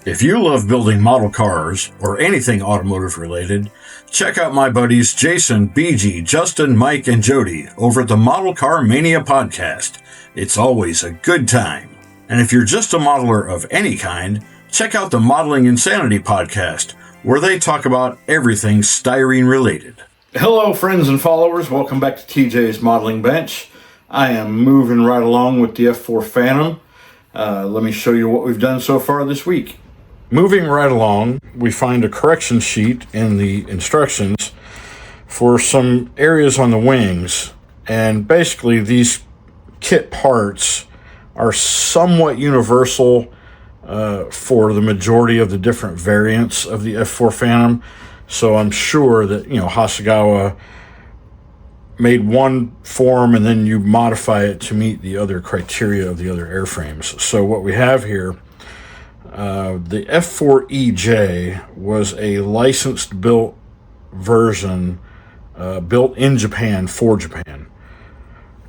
If you love building model cars or anything automotive related, check out my buddies Jason, BG, Justin, Mike, and Jody over at the Model Car Mania podcast. It's always a good time. And if you're just a modeler of any kind, check out the Modeling Insanity podcast, where they talk about everything styrene related. Hello, friends and followers. Welcome back to TJ's Modeling Bench. I am moving right along with the F4 Phantom. Let me show you what we've done so far this week. Moving right along, we find a correction sheet in the instructions for some areas on the wings. And basically, these kit parts are somewhat universal for the majority of the different variants of the F4 Phantom. So I'm sure that, Hasegawa made one form and then you modify it to meet the other criteria of the other airframes. So what we have here, the F4EJ was a licensed built version built in Japan for Japan.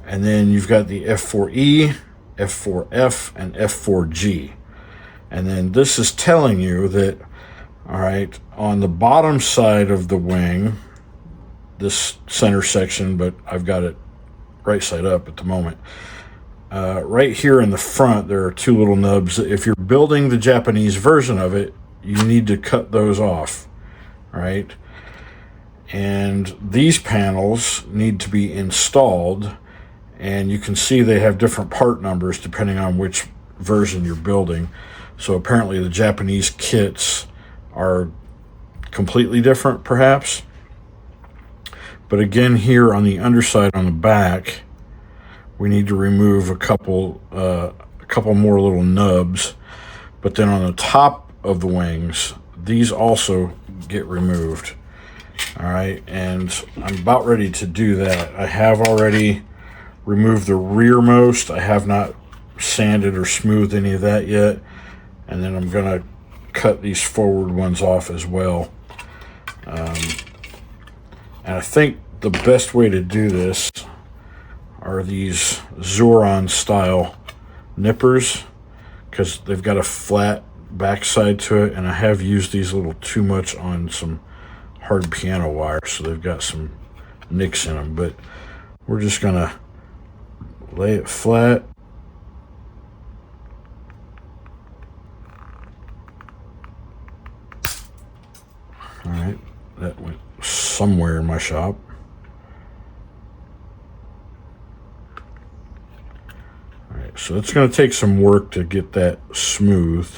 And then you've got the F4E, F4F, and F4G. And then this is telling you that, all right, on the bottom side of the wing, this center section, but I've got it right side up at the moment. Right here in the front, there are two little nubs. If you're building the Japanese version of it, you need to cut those off, right? And these panels need to be installed, and you can see they have different part numbers depending on which version you're building. So apparently the Japanese kits are completely different, perhaps. But again, here on the underside, on the back, we need to remove a couple more little nubs. But then on the top of the wings, these also get removed. All right, and I'm about ready to do that. I have already removed the rearmost. I have not sanded or smoothed any of that yet. And then I'm gonna cut these forward ones off as well. And I think the best way to do this are these Zoron style nippers, because they've got a flat backside to it, and I have used these a little too much on some hard piano wire, so they've got some nicks in them. But we're just gonna lay it flat. All right, that went somewhere in my shop. All right, so it's going to take some work to get that smooth.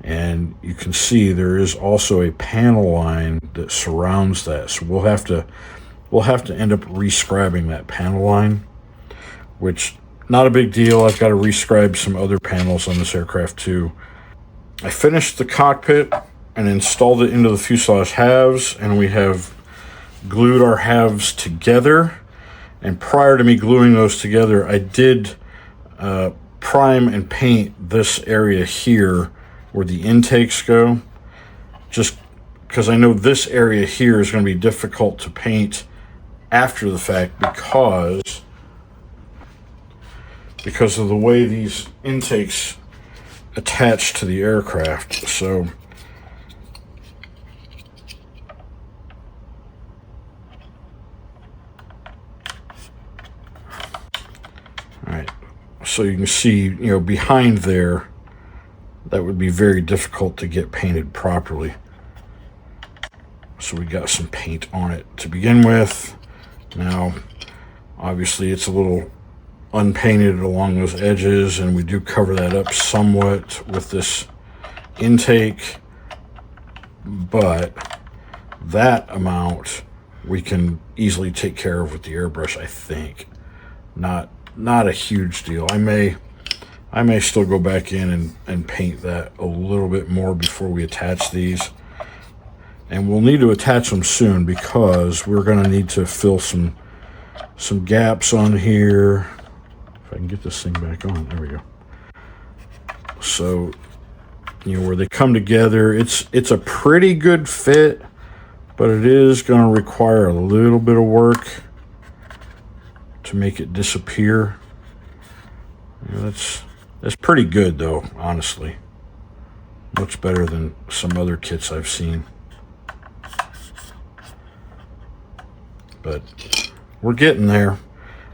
And you can see there is also a panel line that surrounds that. So we'll have to end up rescribing that panel line, which not a big deal. I've got to rescribe some other panels on this aircraft too. I finished the cockpit and installed it into the fuselage halves, and we have glued our halves together. And prior to me gluing those together, I did prime and paint this area here where the intakes go, just because I know this area here is going to be difficult to paint after the fact because of the way these intakes attach to the aircraft. So so you can see, behind there, that would be very difficult to get painted properly. So we got some paint on it to begin with. Now, obviously, it's a little unpainted along those edges, and we do cover that up somewhat with this intake. But that amount we can easily take care of with the airbrush, I think. Not a huge deal. I may still go back in and paint that a little bit more before we attach these. And we'll need to attach them soon because we're going to need to fill some gaps on here. If I can get this thing back on, there we go. So, where they come together, it's a pretty good fit, but it is going to require a little bit of work to make it disappear. That's It's pretty good though, honestly. Much better than some other kits I've seen. But we're getting there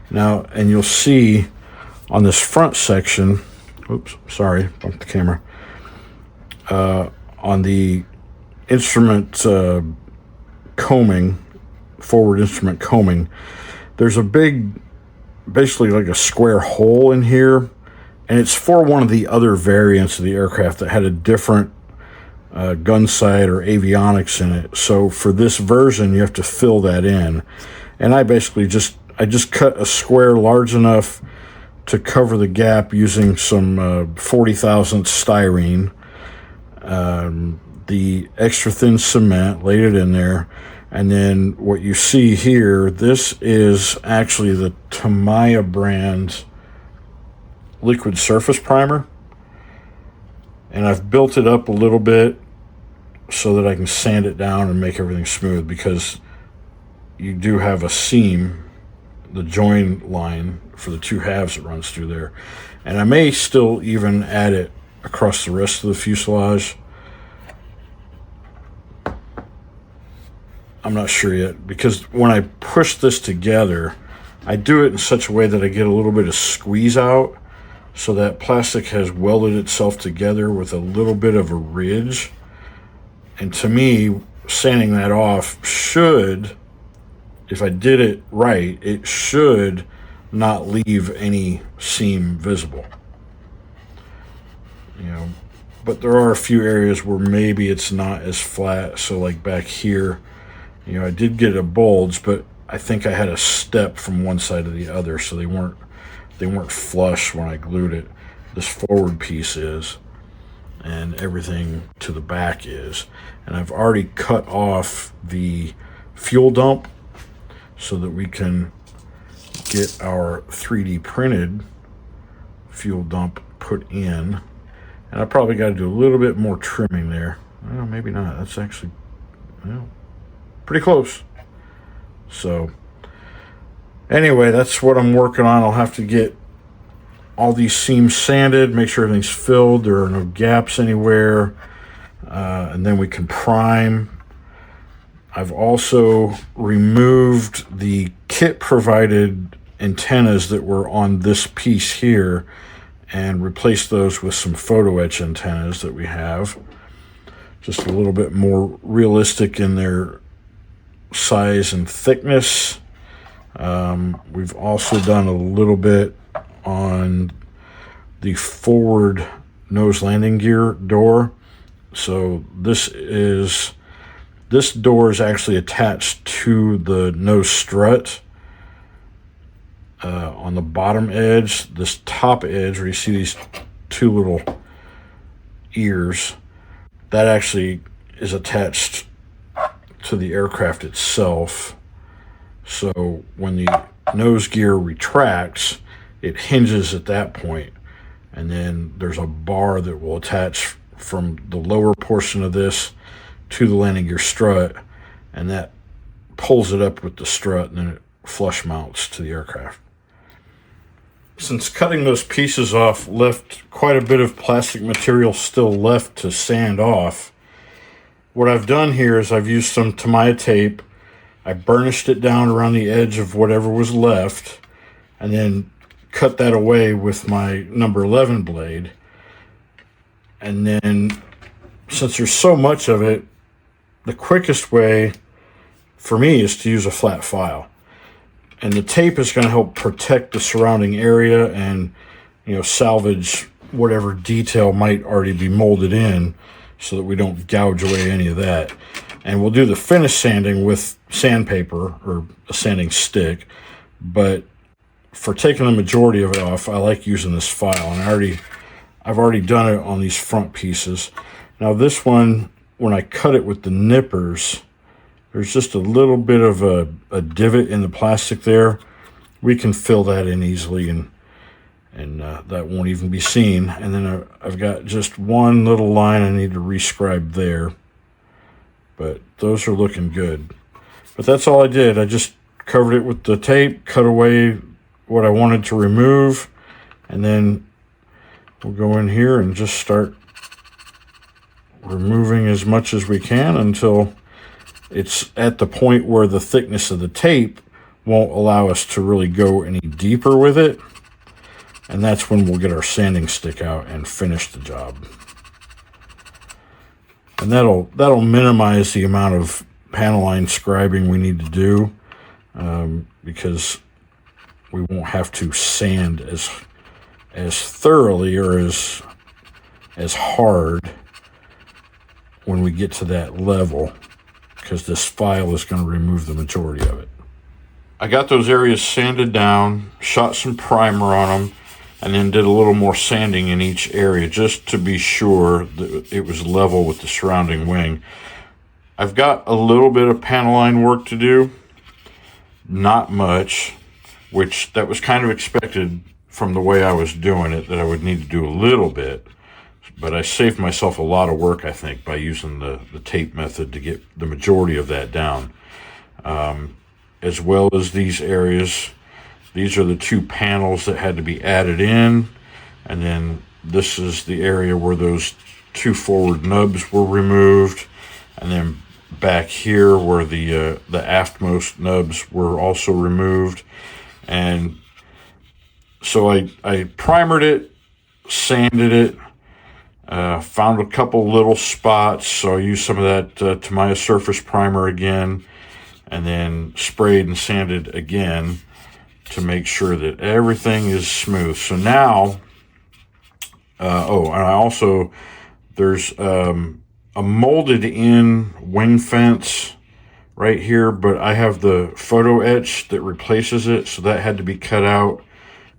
now, and you'll see on this front section, oops, sorry, bumped the camera, on the instrument combing, forward instrument combing, there's a big, basically like a square hole in here, and it's for one of the other variants of the aircraft that had a different gun sight or avionics in it. So for this version, you have to fill that in, and I basically just cut a square large enough to cover the gap using some 40 thousandths styrene, the extra thin cement, laid it in there, and then what you see here, this is actually the Tamiya brand liquid surface primer, and I've built it up a little bit so that I can sand it down and make everything smooth, because you do have a seam, the join line for the two halves that runs through there, and I may still even add it across the rest of the fuselage. I'm not sure yet, because when I push this together, I do it in such a way that I get a little bit of squeeze out, so that plastic has welded itself together with a little bit of a ridge. And to me, sanding that off should, if I did it right, it should not leave any seam visible. You know, but there are a few areas where maybe it's not as flat. So like back here, you know, I did get a bulge, but I think I had a step from one side to the other, so they weren't flush when I glued it. This forward piece is, and everything to the back is. And I've already cut off the fuel dump so that we can get our 3D printed fuel dump put in. And I probably got to do a little bit more trimming there. Well, maybe not. That's actually, well, pretty close. So anyway, that's what I'm working on. I'll have to get all these seams sanded, make sure everything's filled, there are no gaps anywhere, and then we can prime. I've also removed the kit provided antennas that were on this piece here and replaced those with some photo etch antennas that we have, just a little bit more realistic in their size and thickness. We've also done a little bit on the forward nose landing gear door. So this door is actually attached to the nose strut on the bottom edge. This top edge where you see these two little ears, that actually is attached to the aircraft itself. So when the nose gear retracts, it hinges at that point, and then there's a bar that will attach from the lower portion of this to the landing gear strut, and that pulls it up with the strut, and then it flush mounts to the aircraft. Since cutting those pieces off left quite a bit of plastic material still left to sand off, what I've done here is I've used some Tamiya tape. I burnished it down around the edge of whatever was left, and then cut that away with my number 11 blade. And then, since there's so much of it, the quickest way for me is to use a flat file. And the tape is going to help protect the surrounding area and, you know, salvage whatever detail might already be molded in, so that we don't gouge away any of that. And we'll do the finish sanding with sandpaper or a sanding stick, but for taking the majority of it off, I like using this file, and I've already done it on these front pieces. Now this one, when I cut it with the nippers, there's just a little bit of a divot in the plastic there. We can fill that in easily, and that won't even be seen. And then I've got just one little line I need to rescribe there, but those are looking good. But that's all I did. I just covered it with the tape, cut away what I wanted to remove, and then we'll go in here and just start removing as much as we can until it's at the point where the thickness of the tape won't allow us to really go any deeper with it. And that's when we'll get our sanding stick out and finish the job. And that'll minimize the amount of panel line scribing we need to do, because we won't have to sand as thoroughly or as hard when we get to that level, because this file is going to remove the majority of it. I got those areas sanded down, shot some primer on them, and then did a little more sanding in each area just to be sure that it was level with the surrounding wing. I've got a little bit of panel line work to do, not much, which that was kind of expected from the way I was doing it, that I would need to do a little bit. But I saved myself a lot of work, I think, by using the tape method to get the majority of that down. As well as these areas. These are the two panels that had to be added in. And then this is the area where those two forward nubs were removed. And then back here where the aftmost nubs were also removed. And so I primered it, sanded it, found a couple little spots, so I used some of that Tamiya surface primer again, and then sprayed and sanded again to make sure that everything is smooth. So now, and I also, there's a molded in wing fence right here, but I have the photo etch that replaces it, so that had to be cut out,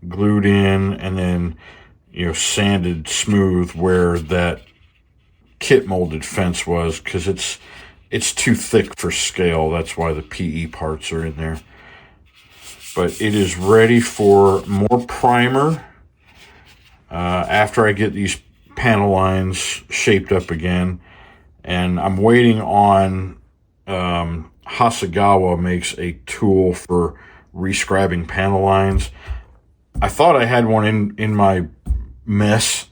glued in, and then sanded smooth where that kit molded fence was, because it's too thick for scale. That's why the PE parts are in there. But it is ready for more primer after I get these panel lines shaped up again. And I'm waiting on Hasegawa makes a tool for rescribing panel lines. I thought I had one in my mess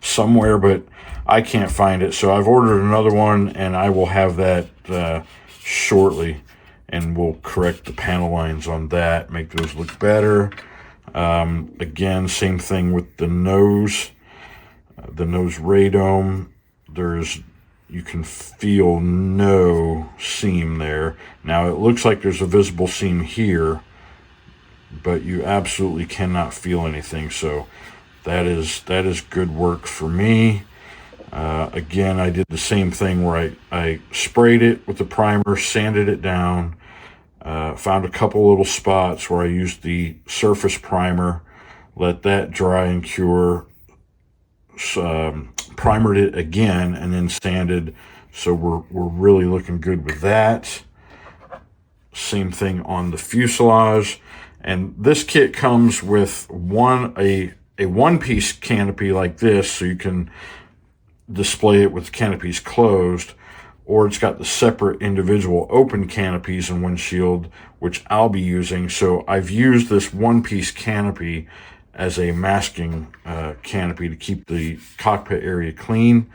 somewhere, but I can't find it. So I've ordered another one, and I will have that shortly, and we'll correct the panel lines on that, make those look better. Again, same thing with the nose radome. You can feel no seam there. Now it looks like there's a visible seam here, but you absolutely cannot feel anything. So that is good work for me. Again, I did the same thing where I sprayed it with the primer, sanded it down, found a couple little spots where I used the surface primer, let that dry and cure, primered it again, and then sanded. So we're really looking good with that. Same thing on the fuselage. And this kit comes with a one-piece canopy like this, so you can display it with canopies closed, or it's got the separate individual open canopies and windshield, which I'll be using. So I've used this one-piece canopy as a masking canopy to keep the cockpit area clean.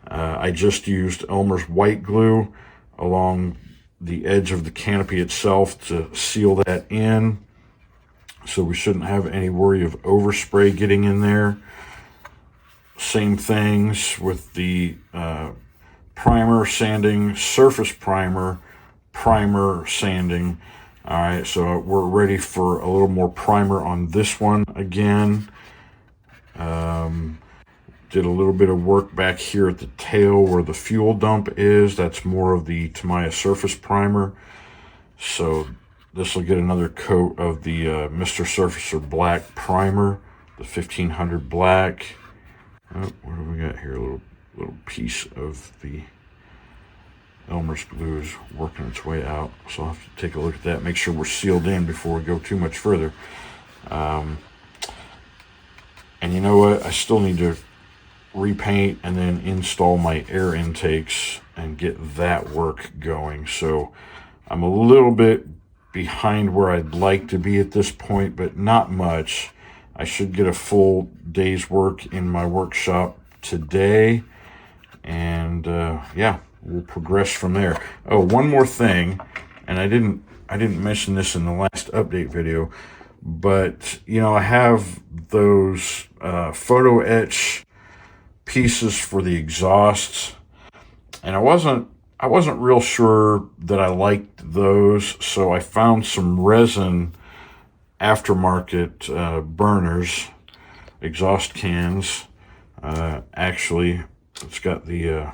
I just used Elmer's white glue along the edge of the canopy itself to seal that in, so we shouldn't have any worry of overspray getting in there. Same things with the primer sanding, surface primer sanding. All right, so we're ready for a little more primer on this one again. Did a little bit of work back here at the tail where the fuel dump is. That's more of the Tamiya surface primer. So this will get another coat of the Mr. Surfacer Black primer, the 1500 Black. Oh, what do we got here? A little piece of the Elmer's glue is working its way out, so I'll have to take a look at that, make sure we're sealed in before we go too much further. And you know what? I still need to repaint and then install my air intakes and get that work going. So I'm a little bit behind where I'd like to be at this point, but not much. I should get a full day's work in my workshop today, and yeah, we'll progress from there. Oh, one more thing, and I didn't mention this in the last update video, but I have those photo etch pieces for the exhausts, and I wasn't real sure that I liked those, so I found some resin aftermarket burners, exhaust cans. Actually, it's got the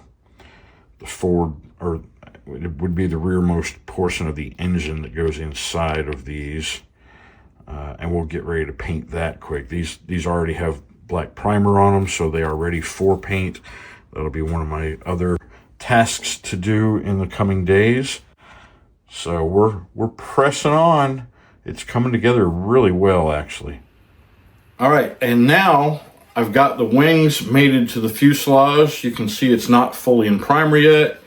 forward, or it would be the rearmost portion of the engine that goes inside of these, and we'll get ready to paint that quick. These already have black primer on them, so they are ready for paint. That'll be one of my other tasks to do in the coming days. So we're pressing on. It's coming together really well, actually. All right, and now I've got the wings mated to the fuselage. You can see it's not fully in primer yet.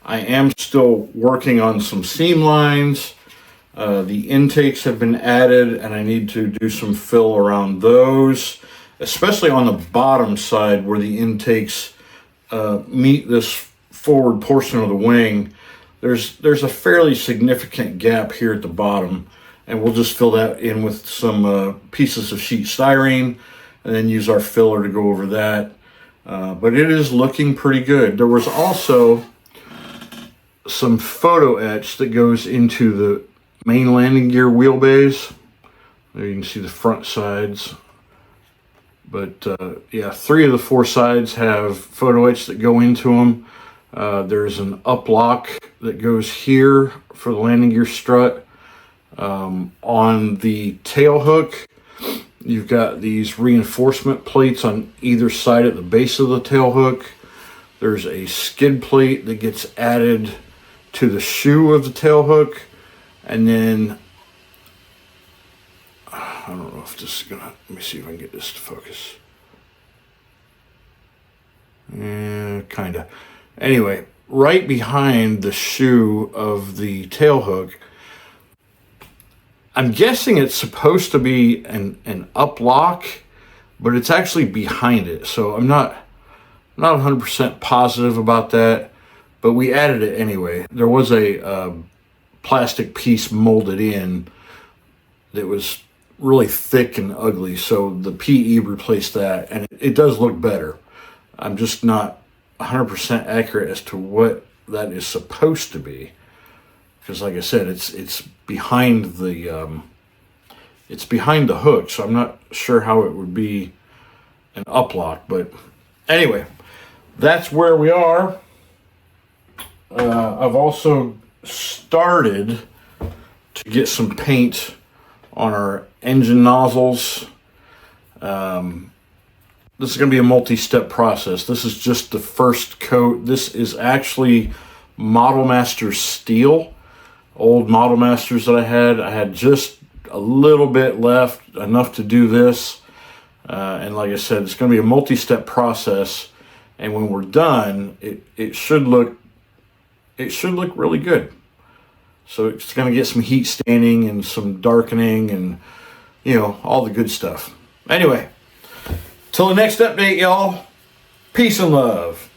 I am still working on some seam lines. The intakes have been added, and I need to do some fill around those, especially on the bottom side where the intakes meet this forward portion of the wing. There's a fairly significant gap here at the bottom, and we'll just fill that in with some pieces of sheet styrene and then use our filler to go over that. But it is looking pretty good. There was also some photo etch that goes into the main landing gear wheelbase. There you can see the front sides. But yeah, 3 of the 4 sides have photo etch that go into them. There's an uplock that goes here for the landing gear strut. On the tail hook, you've got these reinforcement plates on either side at the base of the tail hook. There's a skid plate that gets added to the shoe of the tail hook. And then, I don't know if this is gonna, let me see if I can get this to focus. Yeah, kinda. Anyway, right behind the shoe of the tail hook, I'm guessing it's supposed to be an up lock, but it's actually behind it. So I'm not 100% positive about that, but we added it anyway. There was a plastic piece molded in that was really thick and ugly, so the PE replaced that, and it does look better. I'm just not 100% accurate as to what that is supposed to be, because like I said, it's behind the hook, so I'm not sure how it would be an uplock. But anyway, that's where we are. I've also started to get some paint on our engine nozzles. This is going to be a multi-step process. This is just the first coat. This is actually Model Masters steel, old Model Masters that I had just a little bit left, enough to do this. And like I said, it's going to be a multi-step process. And when we're done, it should look really good. So it's going to get some heat staining and some darkening and, all the good stuff. Anyway, till the next update, y'all. Peace and love.